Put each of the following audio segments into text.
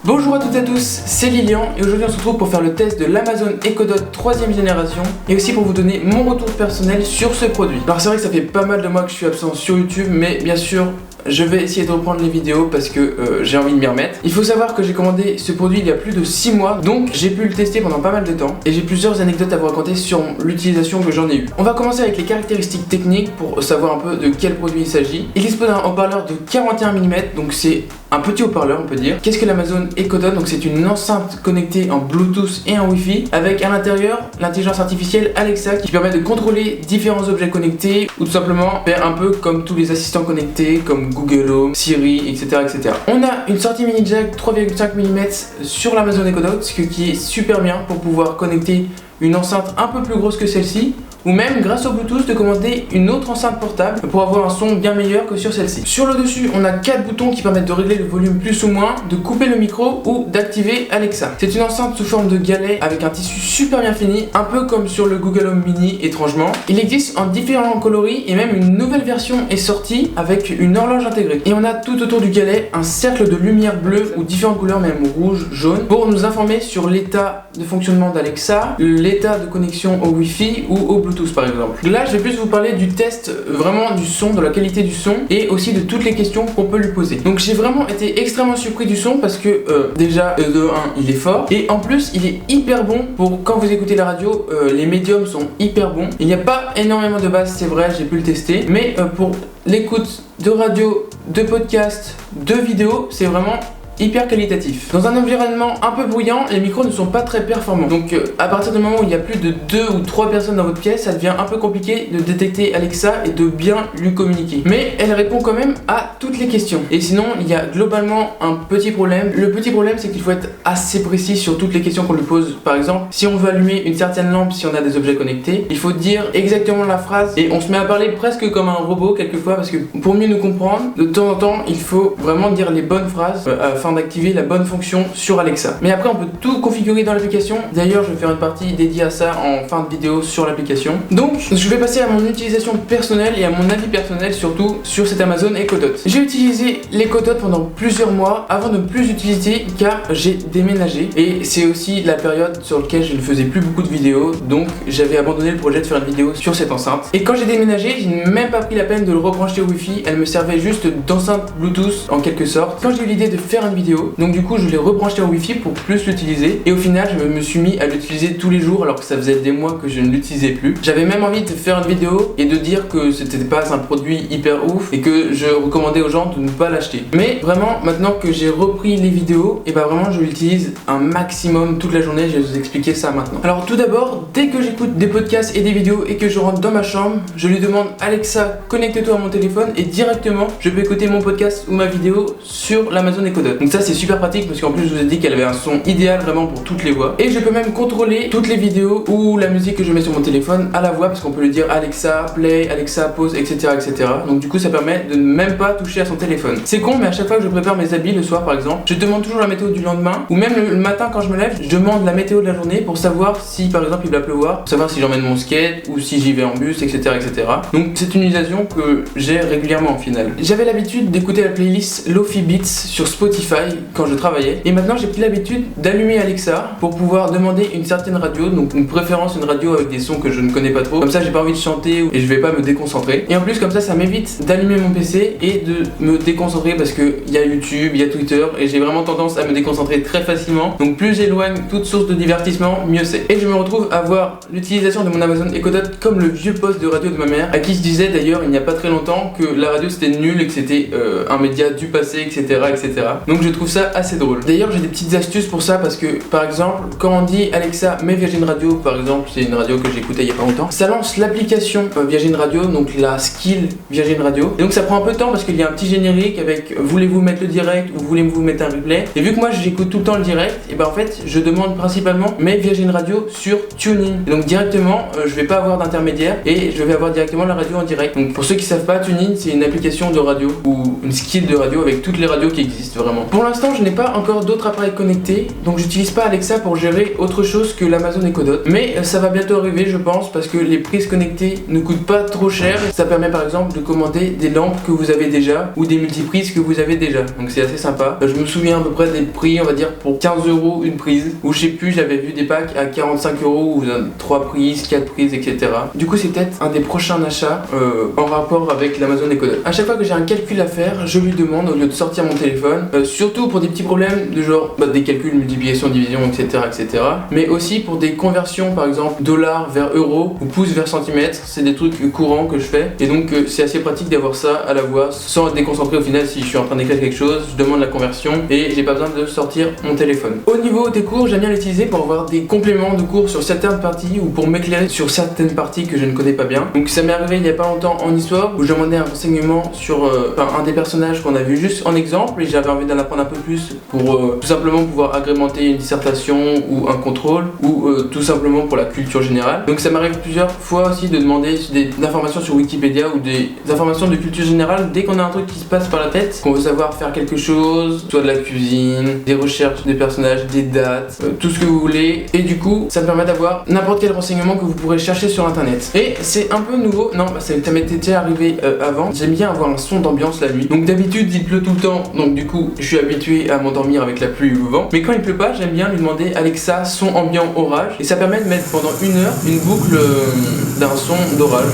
Bonjour à toutes et à tous, c'est Lilian et aujourd'hui on se retrouve pour faire le test de l'Amazon Echo Dot 3ème génération et aussi pour vous donner mon retour personnel sur ce produit. Alors c'est vrai que ça fait pas mal de mois que je suis absent sur YouTube, mais bien sûr je vais essayer de reprendre les vidéos parce que j'ai envie de m'y remettre. Il faut savoir que j'ai commandé ce produit il y a plus de 6 mois, donc j'ai pu le tester pendant pas mal de temps et j'ai plusieurs anecdotes à vous raconter sur l'utilisation que j'en ai eue. On va commencer avec les caractéristiques techniques pour savoir un peu de quel produit il s'agit. Il dispose d'un haut-parleur de 41 mm, donc c'est un petit haut-parleur on peut dire. Qu'est-ce que l'Amazon Echo Dot? Donc c'est une enceinte connectée en Bluetooth et en Wi-Fi avec à l'intérieur l'intelligence artificielle Alexa qui permet de contrôler différents objets connectés ou tout simplement faire un peu comme tous les assistants connectés comme Google Home, Siri, etc. etc. On a une sortie mini jack 3,5 mm sur l'Amazon Echo Dot, ce qui est super bien pour pouvoir connecter une enceinte un peu plus grosse que celle-ci, ou même grâce au Bluetooth de commander une autre enceinte portable pour avoir un son bien meilleur que sur celle-ci. Sur le dessus, on a 4 boutons qui permettent de régler le volume plus ou moins, de couper le micro ou d'activer Alexa. C'est une enceinte sous forme de galet avec un tissu super bien fini, un peu comme sur le Google Home Mini étrangement. Il existe en différents coloris et même une nouvelle version est sortie avec une horloge intégrée. Et on a tout autour du galet un cercle de lumière bleue ou différentes couleurs, même rouge, jaune, pour nous informer sur l'état de fonctionnement d'Alexa, l'état de connexion au Wi-Fi ou au Bluetooth par exemple. Là je vais plus vous parler du test vraiment du son, de la qualité du son et aussi de toutes les questions qu'on peut lui poser. Donc j'ai vraiment été extrêmement surpris du son parce que déjà de 1 il est fort et en plus il est hyper bon pour quand vous écoutez la radio, les médiums sont hyper bons. Il n'y a pas énormément de basse, c'est vrai, j'ai pu le tester, mais pour l'écoute de radio, de podcast, de vidéo, c'est vraiment hyper qualitatif. Dans un environnement un peu bruyant, les micros ne sont pas très performants. Donc à partir du moment où il y a plus de 2 ou 3 personnes dans votre pièce, ça devient un peu compliqué de détecter Alexa et de bien lui communiquer. Mais elle répond quand même à toutes les questions. Et sinon, il y a globalement un petit problème. Le petit problème, c'est qu'il faut être assez précis sur toutes les questions qu'on lui pose. Par exemple, si on veut allumer une certaine lampe, si on a des objets connectés, il faut dire exactement la phrase et on se met à parler presque comme un robot quelquefois parce que pour mieux nous comprendre, de temps en temps, il faut vraiment dire les bonnes phrases afin d'activer la bonne fonction sur Alexa. Mais après on peut tout configurer dans l'application. D'ailleurs je vais faire une partie dédiée à ça en fin de vidéo sur l'application. Donc je vais passer à mon utilisation personnelle et à mon avis personnel surtout sur cet Amazon Echo Dot. J'ai utilisé l'Echo Dot pendant plusieurs mois avant de ne plus l'utiliser car j'ai déménagé et c'est aussi la période sur laquelle je ne faisais plus beaucoup de vidéos, donc j'avais abandonné le projet de faire une vidéo sur cette enceinte. Et quand j'ai déménagé, je n'ai même pas pris la peine de le rebrancher au Wi-Fi, elle me servait juste d'enceinte Bluetooth en quelque sorte. Quand j'ai eu l'idée de faire une vidéo, donc du coup je l'ai rebranché au Wi-Fi pour plus l'utiliser et au final je me suis mis à l'utiliser tous les jours alors que ça faisait des mois que je ne l'utilisais plus. J'avais même envie de faire une vidéo et de dire que c'était pas un produit hyper ouf et que je recommandais aux gens de ne pas l'acheter. Mais vraiment maintenant que j'ai repris les vidéos, et bah vraiment je l'utilise un maximum toute la journée, je vais vous expliquer ça maintenant. Alors tout d'abord, dès que j'écoute des podcasts et des vidéos et que je rentre dans ma chambre, je lui demande Alexa connecte-toi à mon téléphone et directement je peux écouter mon podcast ou ma vidéo sur l'Amazon Echo Dot. Donc ça c'est super pratique parce qu'en plus je vous ai dit qu'elle avait un son idéal vraiment pour toutes les voix et je peux même contrôler toutes les vidéos ou la musique que je mets sur mon téléphone à la voix parce qu'on peut lui dire Alexa play, Alexa pause, etc. etc. Donc du coup ça permet de ne même pas toucher à son téléphone. C'est con mais à chaque fois que je prépare mes habits le soir par exemple, je demande toujours la météo du lendemain ou même le matin quand je me lève, je demande la météo de la journée pour savoir si par exemple il va pleuvoir, pour savoir si j'emmène mon skate ou si j'y vais en bus, etc. etc. Donc c'est une utilisation que j'ai régulièrement au final. J'avais l'habitude d'écouter la playlist Lofi Beats sur Spotify quand je travaillais et maintenant j'ai pris l'habitude d'allumer Alexa pour pouvoir demander une certaine radio, donc une préférence, une radio avec des sons que je ne connais pas trop, comme ça j'ai pas envie de chanter et je vais pas me déconcentrer et en plus comme ça m'évite d'allumer mon PC et de me déconcentrer parce que il y a YouTube, il y a Twitter et j'ai vraiment tendance à me déconcentrer très facilement, donc plus j'éloigne toute source de divertissement, mieux c'est. Et je me retrouve à voir l'utilisation de mon Amazon Echo Dot comme le vieux poste de radio de ma mère à qui je disais d'ailleurs il n'y a pas très longtemps que la radio c'était nul et que c'était un média du passé, etc. etc. Donc je trouve ça assez drôle. D'ailleurs j'ai des petites astuces pour ça parce que par exemple quand on dit Alexa mets Virgin Radio, par exemple c'est une radio que j'écoutais il y a pas longtemps, ça lance l'application Virgin Radio, donc la skill Virgin Radio et donc ça prend un peu de temps parce qu'il y a un petit générique avec voulez-vous mettre le direct ou voulez-vous mettre un replay et vu que moi j'écoute tout le temps le direct et ben en fait je demande principalement mets Virgin Radio sur TuneIn et donc directement je vais pas avoir d'intermédiaire et je vais avoir directement la radio en direct. Donc pour ceux qui savent pas, TuneIn c'est une application de radio ou une skill de radio avec toutes les radios qui existent vraiment. Pour l'instant, je n'ai pas encore d'autres appareils connectés, donc j'utilise pas Alexa pour gérer autre chose que l'Amazon Echo Dot. Mais ça va bientôt arriver, je pense, parce que les prises connectées ne coûtent pas trop cher. Ça permet par exemple de commander des lampes que vous avez déjà ou des multiprises que vous avez déjà. Donc c'est assez sympa. Je me souviens à peu près des prix, on va dire pour 15 € une prise. Ou je sais plus, j'avais vu des packs à 45 € où vous avez 3 prises, 4 prises, etc. Du coup, c'est peut-être un des prochains achats en rapport avec l'Amazon Echo Dot. À chaque fois que j'ai un calcul à faire, je lui demande au lieu de sortir mon téléphone, surtout pour des petits problèmes de genre des calculs, multiplication, division, etc., etc. Mais aussi pour des conversions, par exemple dollars vers euros ou pouces vers centimètres. C'est des trucs courants que je fais et donc c'est assez pratique d'avoir ça à la voix sans être déconcentré. Au final, si je suis en train d'écrire quelque chose, je demande la conversion et j'ai pas besoin de sortir mon téléphone. Au niveau des cours, j'aime bien l'utiliser pour avoir des compléments de cours sur certaines parties ou pour m'éclairer sur certaines parties que je ne connais pas bien. Donc ça m'est arrivé il y a pas longtemps en histoire où je demandais un renseignement sur un des personnages qu'on a vu juste en exemple et j'avais envie d'en apprendre un peu plus pour tout simplement pouvoir agrémenter une dissertation ou un contrôle ou tout simplement pour la culture générale. Donc ça m'arrive plusieurs fois aussi de demander des informations sur Wikipédia ou des informations de culture générale dès qu'on a un truc qui se passe par la tête, qu'on veut savoir faire quelque chose, soit de la cuisine, des recherches des personnages, des dates, tout ce que vous voulez. Et du coup, ça me permet d'avoir n'importe quel renseignement que vous pourrez chercher sur internet. Et c'est un peu nouveau, non, ça m'était déjà arrivé avant. J'aime bien avoir un son d'ambiance la nuit. Donc d'habitude, il pleut tout le temps, donc du coup, je suis habitué à m'endormir avec la pluie ou le vent. Mais quand il pleut pas, j'aime bien lui demander Alexa, son ambiant orage. Et ça permet de mettre pendant 1 heure une boucle d'un son d'orage.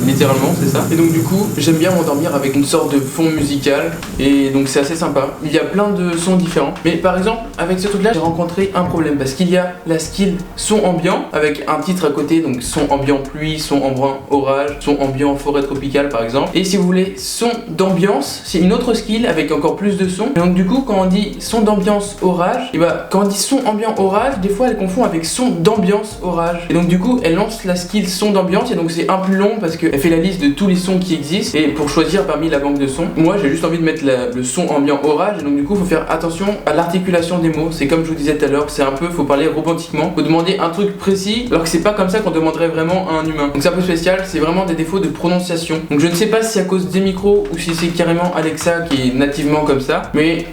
Littéralement, c'est ça. Et donc du coup, j'aime bien m'endormir avec une sorte de fond musical. Et donc c'est assez sympa. Il y a plein de sons différents. Mais par exemple, avec ce truc là, j'ai rencontré un problème parce qu'il y a la skill son ambiant avec un titre à côté, donc son ambiant pluie, son ambiant orage, son ambiant forêt tropicale par exemple. Et si vous voulez son d'ambiance, c'est une autre skill avec encore plus de sons. Et donc du coup, quand on dit son d'ambiance orage, et bah quand on dit son ambiant orage, des fois elle confond avec son d'ambiance orage. Et donc du coup, elle lance la skill son d'ambiance et donc c'est un plus long parce qu'elle fait la liste de tous les sons qui existent. Et pour choisir parmi la banque de sons, moi j'ai juste envie de mettre le son ambiant orage. Et donc du coup, faut faire attention à l'articulation des mots. C'est comme je vous disais tout à l'heure, c'est un peu, faut parler robotiquement. Faut demander un truc précis alors que c'est pas comme ça qu'on demanderait vraiment à un humain. Donc c'est un peu spécial, c'est vraiment des défauts de prononciation. Donc je ne sais pas si c'est à cause des micros ou si c'est carrément Alexa qui est nativement comme ça, mais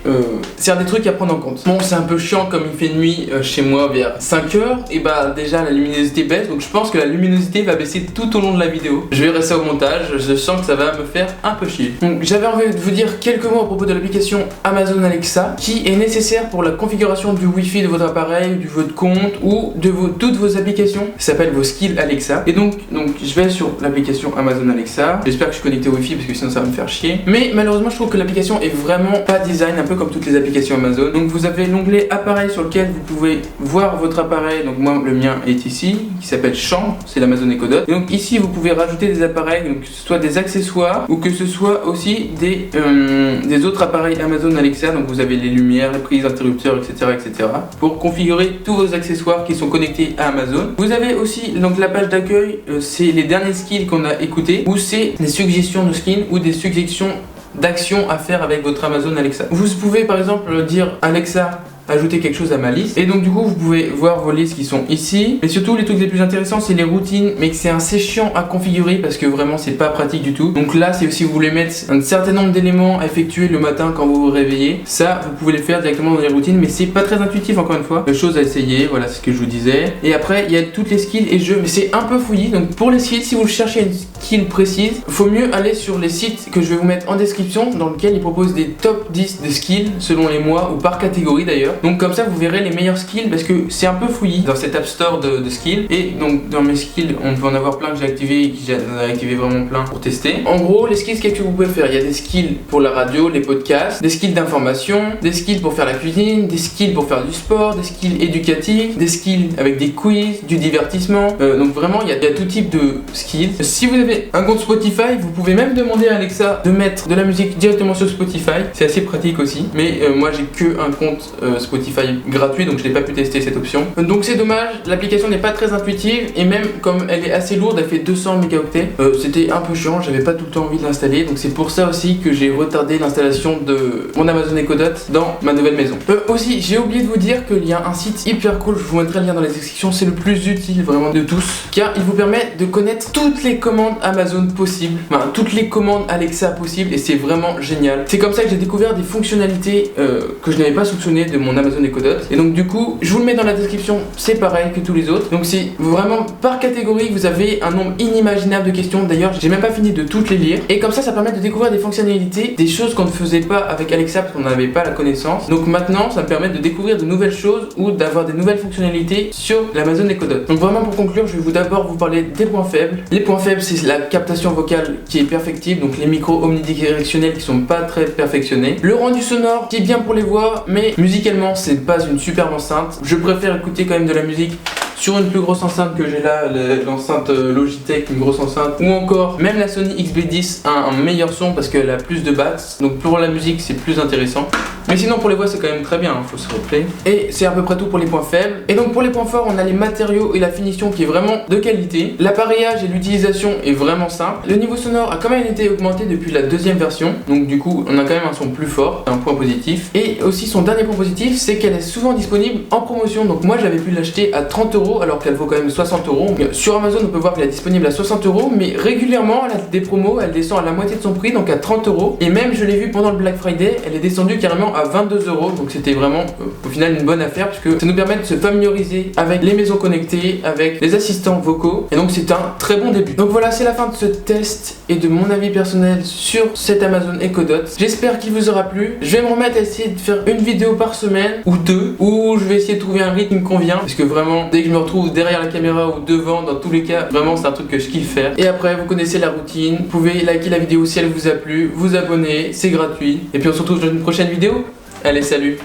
c'est un des trucs à prendre en compte. Bon, c'est un peu chiant comme il fait nuit chez moi vers 5 heures, et bah déjà la luminosité baisse, donc je pense que la luminosité va baisser tout au long de la vidéo. Je verrai ça au montage, je sens que ça va me faire un peu chier. Donc j'avais envie de vous dire quelques mots à propos de l'application Amazon Alexa qui est nécessaire pour la configuration du Wi-Fi de votre appareil, de votre compte ou de toutes vos applications. Ça s'appelle vos skills Alexa. Et donc je vais sur l'application Amazon Alexa. J'espère que je suis connecté au Wi-Fi parce que sinon ça va me faire chier. Mais malheureusement, je trouve que l'application est vraiment pas design, un peu comme toutes les applications Amazon. Donc vous avez l'onglet appareil sur lequel vous pouvez voir votre appareil. Donc moi le mien est ici, qui s'appelle chambre, c'est l'Amazon Echo Dot. Et donc ici vous pouvez rajouter des appareils, donc que ce soit des accessoires ou que ce soit aussi des autres appareils Amazon Alexa. Donc vous avez les lumières, les prises, interrupteurs, etc., etc. pour configurer tous vos accessoires qui sont connectés à Amazon. Vous avez aussi donc la page d'accueil, c'est les derniers skills qu'on a écoutés, ou c'est des suggestions de skins ou des suggestions d'actions à faire avec votre Amazon Alexa. Vous pouvez par exemple dire Alexa, ajouter quelque chose à ma liste, et donc du coup vous pouvez voir vos listes qui sont ici. Mais surtout les trucs les plus intéressants c'est les routines, mais que c'est assez chiant à configurer parce que vraiment c'est pas pratique du tout. Donc là c'est aussi vous voulez mettre un certain nombre d'éléments à effectuer le matin quand vous vous réveillez, ça vous pouvez le faire directement dans les routines, mais c'est pas très intuitif encore une fois. Chose à essayer, voilà ce que je vous disais. Et après il y a toutes les skills et jeux, mais c'est un peu fouillis. Donc pour les skills, si vous cherchez une skill précise, faut mieux aller sur les sites que je vais vous mettre en description, dans lesquels ils proposent des top 10 de skills selon les mois ou par catégorie d'ailleurs. Donc comme ça vous verrez les meilleurs skills parce que c'est un peu fouillis dans cet App Store de skills. Et donc dans mes skills on peut en avoir plein que j'ai activé et que j'ai activé vraiment plein pour tester. En gros les skills, qu'est-ce que vous pouvez faire? Il y a des skills pour la radio, les podcasts, des skills d'information, des skills pour faire la cuisine, des skills pour faire du sport, des skills éducatifs, des skills avec des quiz, du divertissement. Donc vraiment il y a tout type de skills. Si vous avez un compte Spotify, vous pouvez même demander à Alexa de mettre de la musique directement sur Spotify. C'est assez pratique aussi. Mais moi j'ai que un compte Spotify gratuit, donc je n'ai pas pu tester cette option. Donc c'est dommage, l'application n'est pas très intuitive et même comme elle est assez lourde, elle fait 200 mégaoctets. C'était un peu chiant, j'avais pas tout le temps envie de l'installer, donc c'est pour ça aussi que j'ai retardé l'installation de mon Amazon Echo Dot dans ma nouvelle maison. Aussi, j'ai oublié de vous dire qu'il y a un site hyper cool, je vous mettrai le lien dans la description, c'est le plus utile vraiment de tous, car il vous permet de connaître toutes les commandes Amazon possibles, enfin toutes les commandes Alexa possibles, et c'est vraiment génial. C'est comme ça que j'ai découvert des fonctionnalités que je n'avais pas soupçonnées de mon Amazon Echo Dot, et donc du coup, je vous le mets dans la description, c'est pareil que tous les autres. Donc c'est vraiment par catégorie, vous avez un nombre inimaginable de questions, d'ailleurs j'ai même pas fini de toutes les lire, et comme ça permet de découvrir des fonctionnalités, des choses qu'on ne faisait pas avec Alexa parce qu'on n'avait pas la connaissance. Donc maintenant ça me permet de découvrir de nouvelles choses ou d'avoir des nouvelles fonctionnalités sur l'Amazon Echo Dot. Donc vraiment pour conclure, je vais d'abord vous parler des points faibles. Les points faibles, c'est la captation vocale qui est perfectible, donc les micros omnidirectionnels qui sont pas très perfectionnés. Le rendu sonore qui est bien pour les voix, mais musicalement c'est pas une superbe enceinte. Je préfère écouter quand même de la musique sur une plus grosse enceinte que j'ai là, l'enceinte Logitech, une grosse enceinte, ou encore même la Sony XB10 a un meilleur son parce qu'elle a plus de basses, donc pour la musique c'est plus intéressant. Mais sinon pour les voix c'est quand même très bien, faut se rappeler. Et c'est à peu près tout pour les points faibles. Et donc pour les points forts, on a les matériaux et la finition qui est vraiment de qualité. L'appareillage et l'utilisation est vraiment simple. Le niveau sonore a quand même été augmenté depuis la deuxième version, donc du coup on a quand même un son plus fort, c'est un point positif. Et aussi son dernier point positif, c'est qu'elle est souvent disponible en promotion. Donc moi j'avais pu l'acheter à 30€ alors qu'elle vaut quand même 60€. Sur Amazon on peut voir qu'elle est disponible à 60€, mais régulièrement elle a des promos, elle descend à la moitié de son prix, donc à 30€. Et même je l'ai vu pendant le Black Friday, elle est descendue carrément à 22€, donc c'était vraiment au final une bonne affaire puisque ça nous permet de se familiariser avec les maisons connectées, avec les assistants vocaux, et donc c'est un très bon début. Donc voilà, c'est la fin de ce test et de mon avis personnel sur cet Amazon Echo Dot. J'espère qu'il vous aura plu. Je vais me remettre à essayer de faire une vidéo par semaine ou deux, où je vais essayer de trouver un rythme qui me convient, parce que vraiment dès que je me retrouve derrière la caméra ou devant, dans tous les cas, vraiment c'est un truc que je kiffe faire. Et après vous connaissez la routine, vous pouvez liker la vidéo si elle vous a plu, vous abonner, c'est gratuit, et puis on se retrouve dans une prochaine vidéo. Allez, salut!